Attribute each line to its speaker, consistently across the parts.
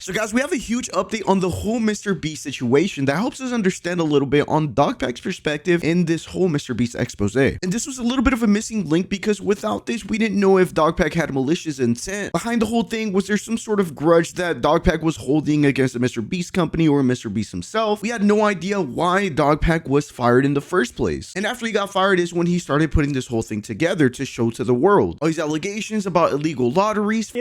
Speaker 1: So guys, we have a huge update on the whole MrBeast situation that helps us understand a little bit on DogPack's perspective in this whole MrBeast expose. And this was a little bit of a missing link because without this, we didn't know if DogPack had malicious intent behind the whole thing. Was there some sort of grudge that DogPack was holding against the MrBeast company or MrBeast himself? We had no idea why DogPack was fired in the first place. And after he got fired is when he started putting this whole thing together to show to the world all these allegations about illegal lotteries,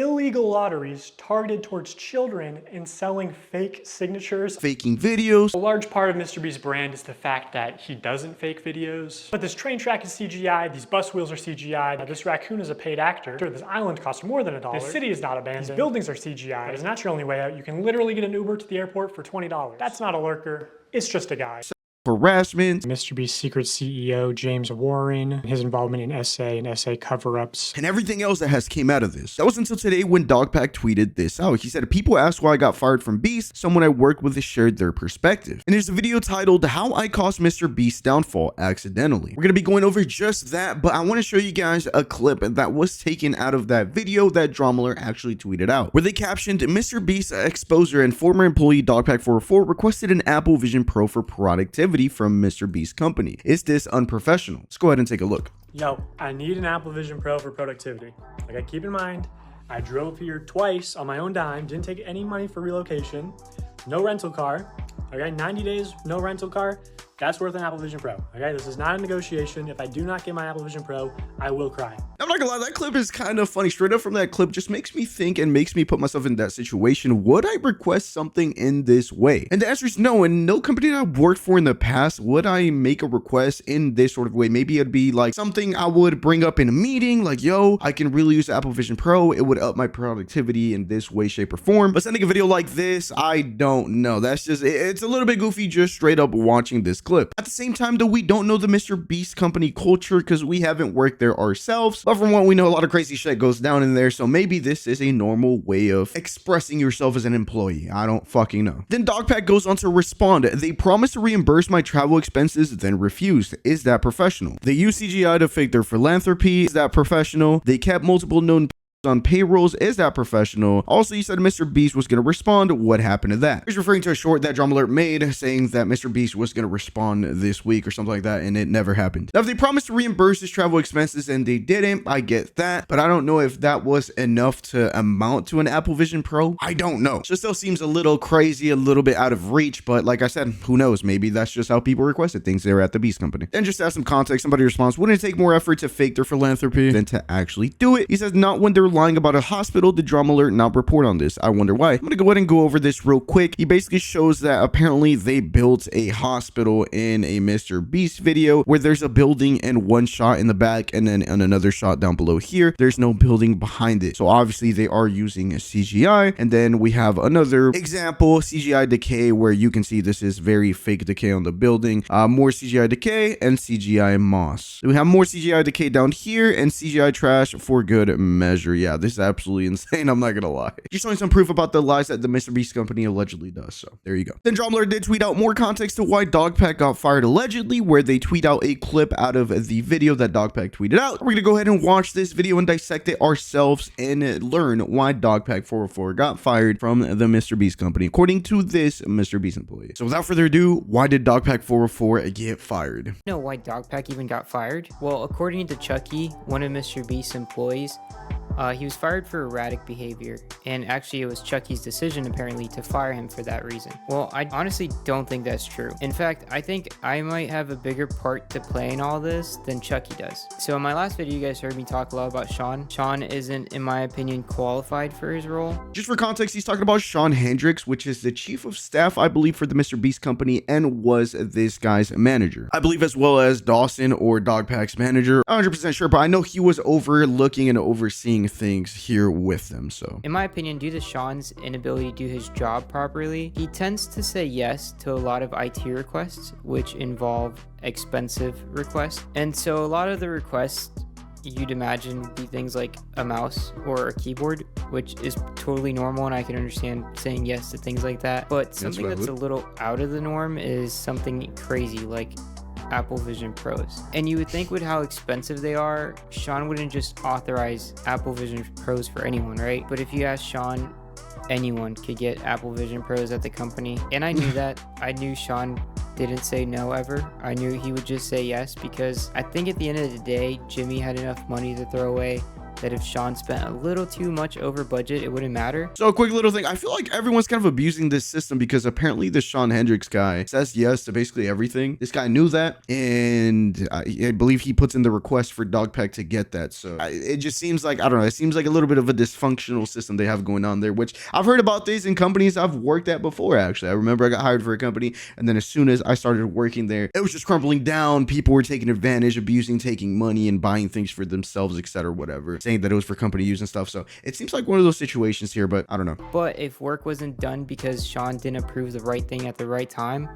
Speaker 2: targeted towards children, and selling fake signatures,
Speaker 1: faking videos.
Speaker 2: A large part of MrBeast's brand is the fact that he doesn't fake videos. But this train track is CGI, these bus wheels are CGI, this raccoon is a paid actor, this island costs more than $1, this city is not abandoned, these buildings are CGI, but it's not your only way out. You can literally get an Uber to the airport for $20. That's not a lurker, it's just a guy.
Speaker 1: Harassment.
Speaker 2: MrBeast's secret CEO, James Warren, his involvement in SA and SA cover-ups,
Speaker 1: and everything else that has came out of this. That was until today when DogPack tweeted this out. He said, people asked why I got fired from Beast. Someone I worked with shared their perspective. And there's a video titled, How I Caused MrBeast's Downfall Accidentally. We're going to be going over just that, but I want to show you guys a clip that was taken out of that video that Dromler actually tweeted out, where they captioned, MrBeast's exposer and former employee DogPack404 requested an Apple Vision Pro for productivity from MrBeast company. Is this unprofessional? Let's go ahead and take a look.
Speaker 2: Yo, I need an Apple Vision Pro for productivity. Like, keep in mind, I drove here twice on my own dime, didn't take any money for relocation, no rental car, okay, 90 days, no rental car. That's worth an Apple Vision Pro, okay? This is not a negotiation. If I do not get my Apple Vision Pro, I will cry.
Speaker 1: I'm not gonna lie, that clip is kind of funny. Straight up from that clip just makes me think and makes me put myself in that situation. Would I request something in this way? And the answer is no. And no company that I've worked for in the past would I make a request in this sort of way. Maybe it'd be like something I would bring up in a meeting, like, yo, I can really use the Apple Vision Pro. It would up my productivity in this way, shape, or form. But sending a video like this, I don't know. That's just, it's a little bit goofy just straight up watching this clip. At the same time, though, we don't know the MrBeast company culture because we haven't worked there ourselves. But from what we know, a lot of crazy shit goes down in there. So maybe this is a normal way of expressing yourself as an employee. I don't fucking know. Then DogPack goes on to respond. They promised to reimburse my travel expenses, then refused. Is that professional? They used CGI to fake their philanthropy. Is that professional? They kept multiple known on payrolls. Is that professional? Also, you said MrBeast was going to respond. What happened to that? He's referring to a short that Dromler made saying that MrBeast was going to respond this week or something like that, and it never happened. Now, if they promised to reimburse his travel expenses and they didn't, I get that, but I don't know if that was enough to amount to an Apple Vision Pro. I don't know. So it still seems a little crazy, a little bit out of reach, but like I said, who knows? Maybe that's just how people requested things there at the Beast company. Then just to add some context, somebody responds, wouldn't it take more effort to fake their philanthropy than to actually do it? He says, not when they're lying about a hospital. Did Dromler not report on this? I wonder why. I'm gonna go ahead and go over this real quick. He basically shows that apparently they built a hospital in a MrBeast video where there's a building and one shot in the back and then on another shot down below here there's no building behind it. So obviously they are using a CGI. And then we have another example, CGI decay, where you can see this is very fake decay on the building. More CGI decay and CGI moss. We have more CGI decay down here and CGI trash for good measure. Yeah, this is absolutely insane. I'm not gonna lie. Just showing some proof about the lies that the MrBeast company allegedly does. So there you go. Then Dromler did tweet out more context to why DogPack got fired allegedly, where they tweet out a clip out of the video that DogPack tweeted out. We're gonna go ahead and watch this video and dissect it ourselves and learn why DogPack404 got fired from the MrBeast company, according to this MrBeast employee. So without further ado, why did DogPack404 get fired?
Speaker 3: You know why DogPack even got fired? Well, according to Chucky, one of MrBeast's employees, he was fired for erratic behavior, and actually it was Chucky's decision apparently to fire him for that reason. Well, I honestly don't think that's true. In fact, I think I might have a bigger part to play in all this than Chucky does. So in my last video, you guys heard me talk a lot about Sean. Sean isn't, in my opinion, qualified for his role.
Speaker 1: Just for context, he's talking about Sean Hendricks, which is the chief of staff, I believe, for the MrBeast company and was this guy's manager. I believe as well as Dawson or DogPack's manager. I'm 100% sure, but I know he was overlooking and overseeing things here with them. So
Speaker 3: in my opinion, due to Sean's inability to do his job properly, he tends to say yes to a lot of IT requests, which involve expensive requests. And so a lot of the requests you'd imagine would be things like a mouse or a keyboard, which is totally normal, and I can understand saying yes to things like that. But something that's a little out of the norm is something crazy like Apple Vision Pros. And you would think with how expensive they are, Sean wouldn't just authorize Apple Vision Pros for anyone, right? But if you ask Sean anyone could get Apple Vision Pros at the company. And I knew that. I knew Sean didn't say no ever. I knew he would just say yes, because I think at the end of the day, Jimmy had enough money to throw away that if Sean spent a little too much over budget, it wouldn't matter.
Speaker 1: So a quick little thing. I feel like everyone's kind of abusing this system because apparently the Sean Hendricks guy says yes to basically everything. This guy knew that, and I believe he puts in the request for DogPack to get that. So it just seems like, I don't know, it seems like a little bit of a dysfunctional system they have going on there, which I've heard about these in companies I've worked at before, actually. I remember I got hired for a company, and then as soon as I started working there, it was just crumbling down. People were taking advantage, abusing, taking money, and buying things for themselves, etc., whatever, saying that it was for company use and stuff. So it seems like one of those situations here, but I don't know.
Speaker 3: But if work wasn't done because Sean didn't approve the right thing at the right time,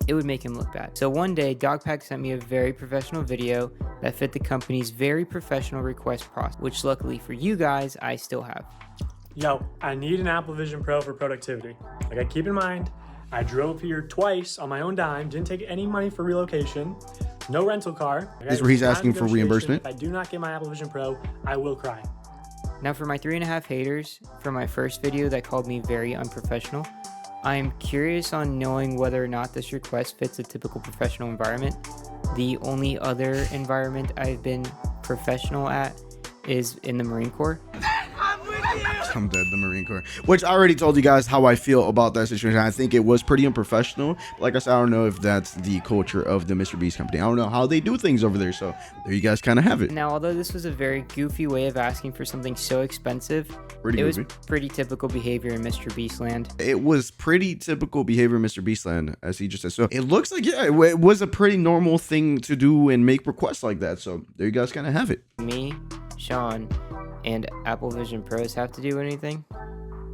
Speaker 3: it would make him look bad. So one day, DogPack sent me a very professional video that fit the company's very professional request process, which luckily for you guys, I still have.
Speaker 2: Yo, I need an Apple Vision Pro for productivity. Like, keep in mind, I drove here twice on my own dime, didn't take any money for relocation, no rental car.
Speaker 1: This is where he's asking for reimbursement.
Speaker 2: If I do not get my Apple Vision Pro, I will cry.
Speaker 3: Now for my 3.5 haters for my first video that called me very unprofessional, I am curious on knowing whether or not this request fits a typical professional environment. The only other environment I've been professional at is in the Marine Corps.
Speaker 1: I'm dead, the Marine Corps, which I already told you guys how I feel about that situation. I think it was pretty unprofessional. Like I said, I don't know if that's the culture of the MrBeast company. I don't know how they do things over there. So there you guys kind of have it.
Speaker 3: Now, although this was a very goofy way of asking for something so expensive, it was pretty typical behavior in MrBeast land.
Speaker 1: It was pretty typical behavior in MrBeast land, as he just said. So it looks like, yeah, it was a pretty normal thing to do and make requests like that. So there you guys kind of have it.
Speaker 3: Me, Sean, and Apple Vision Pros have to do anything.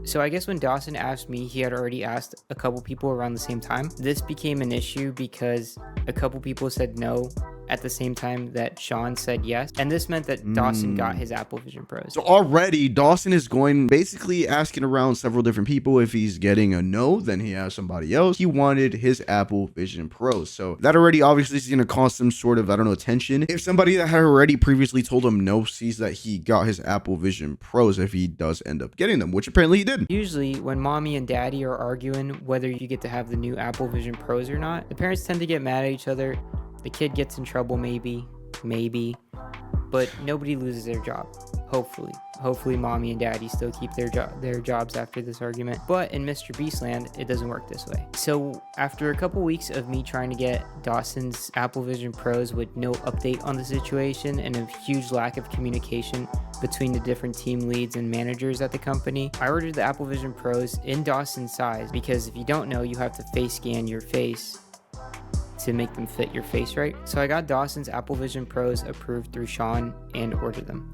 Speaker 3: So I guess when Dawson asked me, he had already asked a couple people around the same time. This became an issue because a couple people said no at the same time that Sean said yes. And this meant that Dawson got his Apple Vision Pros.
Speaker 1: So already Dawson is going, basically asking around several different people. If he's getting a no, then he has somebody else. He wanted his Apple Vision Pros. So that already obviously is going to cause some sort of, I don't know, tension. If somebody that had already previously told him no sees that he got his Apple Vision Pros, if he does end up getting them, which apparently he did.
Speaker 3: Usually when mommy and daddy are arguing whether you get to have the new Apple Vision Pros or not, the parents tend to get mad at each other. The kid gets in trouble, maybe, but nobody loses their job. Hopefully mommy and daddy still keep their jobs after this argument. But in MrBeast land, it doesn't work this way. So after a couple weeks of me trying to get Dawson's Apple Vision Pros with no update on the situation and a huge lack of communication between the different team leads and managers at the company, I ordered the Apple Vision Pros in Dawson's size, because if you don't know, you have to face scan your face to make them fit your face right. So I got Dawson's Apple Vision Pros approved through Sean and ordered them.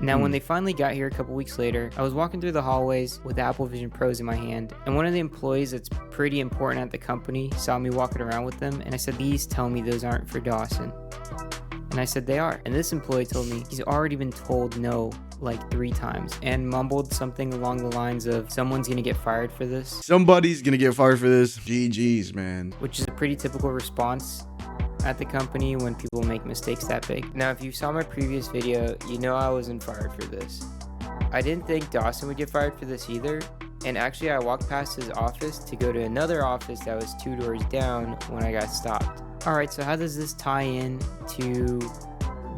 Speaker 3: Now, when they finally got here a couple weeks later, I was walking through the hallways with the Apple Vision Pros in my hand, and one of the employees that's pretty important at the company saw me walking around with them, and I said, "Please tell me those aren't for Dawson." And I said, "They are." And this employee told me he's already been told no like 3 times and mumbled something along the lines of, "Someone's gonna get fired for this."
Speaker 1: Somebody's gonna get fired for this. GG's, man.
Speaker 3: Which is a pretty typical response at the company when people make mistakes that big. Now, if you saw my previous video, you know I wasn't fired for this. I didn't think Dawson would get fired for this either. And actually, I walked past his office to go to another office that was 2 doors down when I got stopped. Alright, so how does this tie in to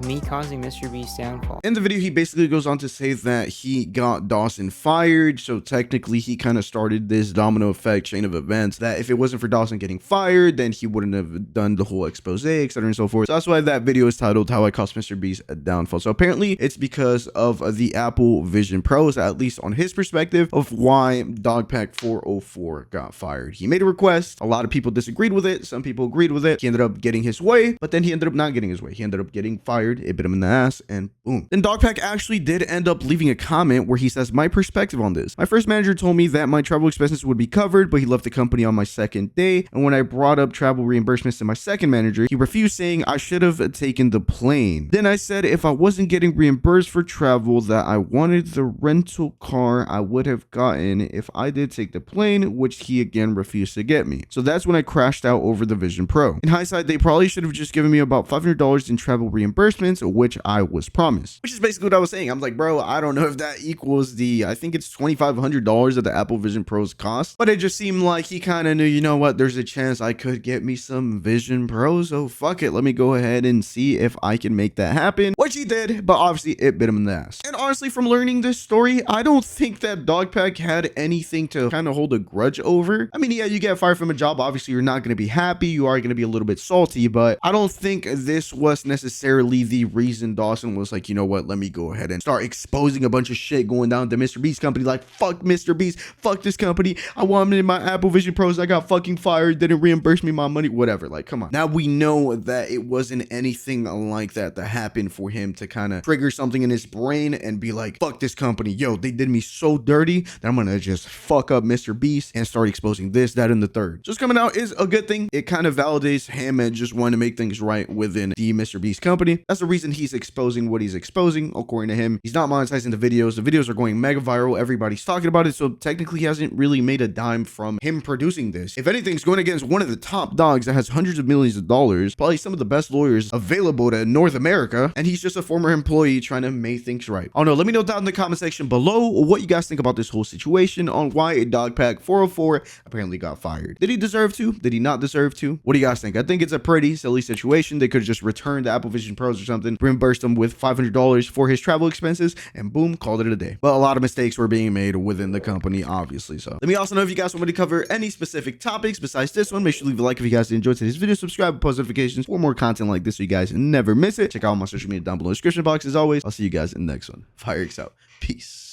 Speaker 3: me causing MrBeast's downfall?
Speaker 1: In the video, he basically goes on to say that he got Dawson fired, so technically he kind of started this domino effect chain of events, that if it wasn't for Dawson getting fired, then he wouldn't have done the whole expose, etc. and so forth. So that's why that video is titled "How I Caused MrBeast a Downfall." So apparently it's because of the Apple Vision Pros, at least on his perspective, of why DogPack404 got fired. He made a request, a lot of people disagreed with it, some people agreed with it, he ended up getting his way, but then he ended up not getting his way. He ended up getting fired. It bit him in the ass, and boom. Then DogPack actually did end up leaving a comment where he says, "My perspective on this. My first manager told me that my travel expenses would be covered, but he left the company on my second day. And when I brought up travel reimbursements to my second manager, he refused, saying I should have taken the plane. Then I said if I wasn't getting reimbursed for travel, that I wanted the rental car I would have gotten if I did take the plane, which he again refused to get me. So that's when I crashed out over the Vision Pro. In hindsight, they probably should have just given me about $500 in travel reimbursement reimbursements, which I was promised. Which is basically what I was saying. I'm like, bro, I don't know if that equals I think it's $2,500 that the Apple Vision Pros cost, but it just seemed like he kind of knew, you know what, there's a chance I could get me some Vision Pros, so fuck it, let me go ahead and see if I can make that happen, which he did, but obviously it bit him in the ass. And honestly, from learning this story, I don't think that DogPack had anything to kind of hold a grudge over. I mean, yeah, you get fired from a job, obviously you're not going to be happy, you are going to be a little bit salty, but I don't think this was necessarily the reason Dawson was like, you know what, let me go ahead and start exposing a bunch of shit going down to MrBeast company, like, fuck MrBeast, fuck this company, I want him in my Apple Vision Pros, I got fucking fired, didn't reimburse me my money, whatever. Like, come on. Now we know that it wasn't anything like that happened for him to kind of trigger something in his brain and be like, fuck this company, yo, they did me so dirty that I'm gonna just fuck up MrBeast and start exposing this, that, and the third. Just coming out is a good thing. It kind of validates him and just wanting to make things right within the MrBeast company. That's the reason he's exposing what he's exposing. According to him, he's not monetizing the videos. The videos are going mega viral. Everybody's talking about it. So technically he hasn't really made a dime from him producing this. If anything, he's going against one of the top dogs that has hundreds of millions of dollars, probably some of the best lawyers available to North America, and he's just a former employee trying to make things right. Oh no, let me know down in the comment section below what you guys think about this whole situation on why DogPack404 apparently got fired. Did he deserve to? Did he not deserve to? What do you guys think? I think it's a pretty silly situation. They could have just returned the Apple Vision Pros or something, reimbursed him with $500 for his travel expenses, and boom, called it a day. But a lot of mistakes were being made within the company, obviously. So let me also know if you guys want me to cover any specific topics besides this one. Make sure to leave a like if you guys enjoyed today's video, subscribe and post notifications for more content like this so you guys never miss it. Check out my social media down below in the description box. As always, I'll see you guys in the next one. Virux out. Peace.